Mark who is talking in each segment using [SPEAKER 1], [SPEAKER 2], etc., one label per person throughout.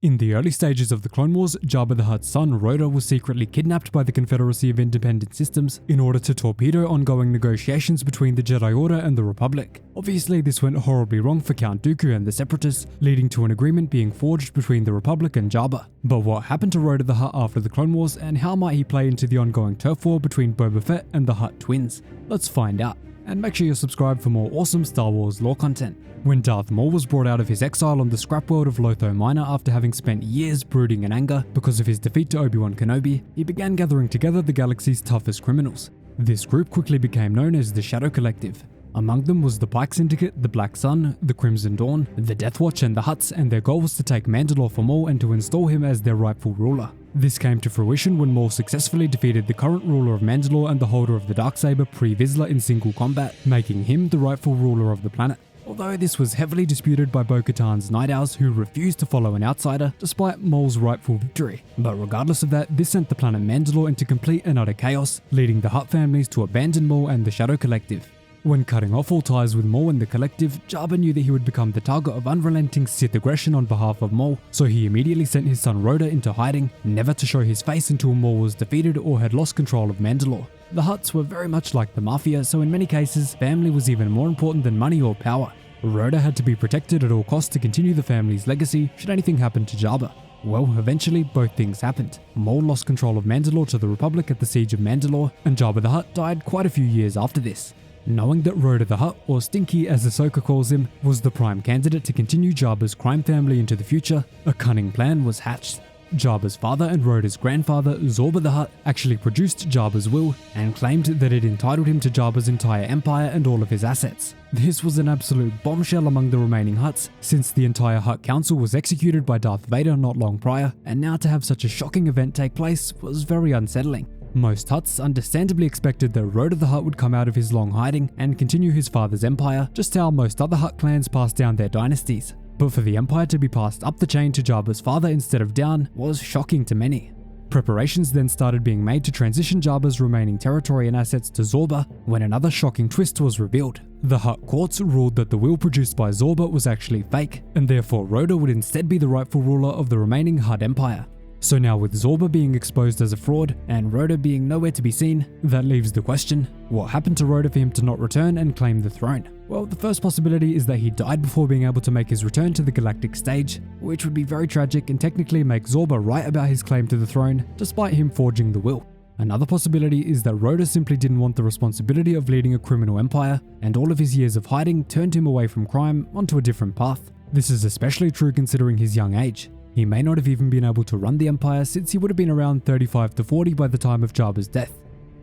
[SPEAKER 1] In the early stages of the Clone Wars, Jabba the Hutt's son, Rotta, was secretly kidnapped by the Confederacy of Independent Systems in order to torpedo ongoing negotiations between the Jedi Order and the Republic. Obviously, this went horribly wrong for Count Dooku and the separatists, leading to an agreement being forged between the Republic and Jabba. But what happened to Rotta the Hutt after the Clone Wars, and how might he play into the ongoing turf war between Boba Fett and the Hutt twins? Let's find out. And make sure you're subscribed for more awesome Star Wars lore content. When Darth Maul was brought out of his exile on the scrap world of Lotho Minor after having spent years brooding in anger because of his defeat to Obi-Wan Kenobi, he began gathering together the galaxy's toughest criminals. This group quickly became known as the Shadow Collective. Among them was the Pyke Syndicate, the Black Sun, the Crimson Dawn, the Death Watch and the Hutts, and their goal was to take Mandalore from Maul and to install him as their rightful ruler. This came to fruition when Maul successfully defeated the current ruler of Mandalore and the holder of the Darksaber Pre Vizsla in single combat, making him the rightful ruler of the planet. Although this was heavily disputed by Bo-Katan's Night Owls, who refused to follow an outsider despite Maul's rightful victory. But regardless of that, this sent the planet Mandalore into complete and utter chaos, leading the Hutt families to abandon Maul and the Shadow Collective. When cutting off all ties with Maul and the Collective, Jabba knew that he would become the target of unrelenting Sith aggression on behalf of Maul, so he immediately sent his son Rotta into hiding, never to show his face until Maul was defeated or had lost control of Mandalore. The Hutts were very much like the Mafia, so in many cases, family was even more important than money or power. Rotta had to be protected at all costs to continue the family's legacy should anything happen to Jabba. Well, eventually, both things happened. Maul lost control of Mandalore to the Republic at the Siege of Mandalore, and Jabba the Hutt died quite a few years after this. Knowing that Rotta the Hutt, or Stinky as Ahsoka calls him, was the prime candidate to continue Jabba's crime family into the future, a cunning plan was hatched. Jabba's father and Rotta's grandfather, Zorba the Hutt, actually produced Jabba's will and claimed that it entitled him to Jabba's entire empire and all of his assets. This was an absolute bombshell among the remaining Hutts, since the entire Hutt Council was executed by Darth Vader not long prior, and now to have such a shocking event take place was very unsettling. Most Hutts understandably expected that Rotta the Hutt would come out of his long hiding and continue his father's empire, just how most other Hutt clans passed down their dynasties. But for the empire to be passed up the chain to Jabba's father instead of down was shocking to many. Preparations then started being made to transition Jabba's remaining territory and assets to Zorba when another shocking twist was revealed. The Hutt courts ruled that the will produced by Zorba was actually fake, and therefore Rotta would instead be the rightful ruler of the remaining Hutt empire. So now with Zorba being exposed as a fraud and Rotta being nowhere to be seen, that leaves the question, what happened to Rotta for him to not return and claim the throne? Well, the first possibility is that he died before being able to make his return to the galactic stage, which would be very tragic and technically make Zorba right about his claim to the throne, despite him forging the will. Another possibility is that Rotta simply didn't want the responsibility of leading a criminal empire, and all of his years of hiding turned him away from crime onto a different path. This is especially true considering his young age. He may not have even been able to run the empire since he would have been around 35 to 40 by the time of Jabba's death.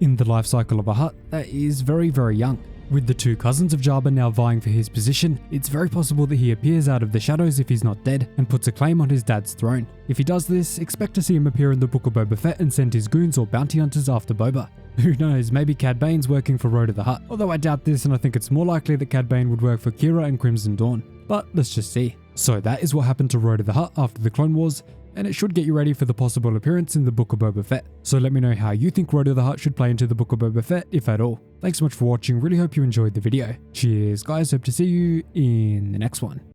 [SPEAKER 1] In the life cycle of a Hutt, that is very, very young. With the two cousins of Jabba now vying for his position, it's very possible that he appears out of the shadows if he's not dead and puts a claim on his dad's throne. If he does this, expect to see him appear in the Book of Boba Fett and send his goons or bounty hunters after Boba. Who knows, maybe Cad Bane's working for Rotta the Hutt, although I doubt this and I think it's more likely that Cad Bane would work for qi'ra and Crimson Dawn. But let's just see. So that is what happened to Rotta the Hutt after the Clone Wars, and it should get you ready for the possible appearance in the Book of Boba Fett. So let me know how you think Rotta the Hutt should play into the Book of Boba Fett, if at all. Thanks so much for watching, really hope you enjoyed the video. Cheers guys, hope to see you in the next one.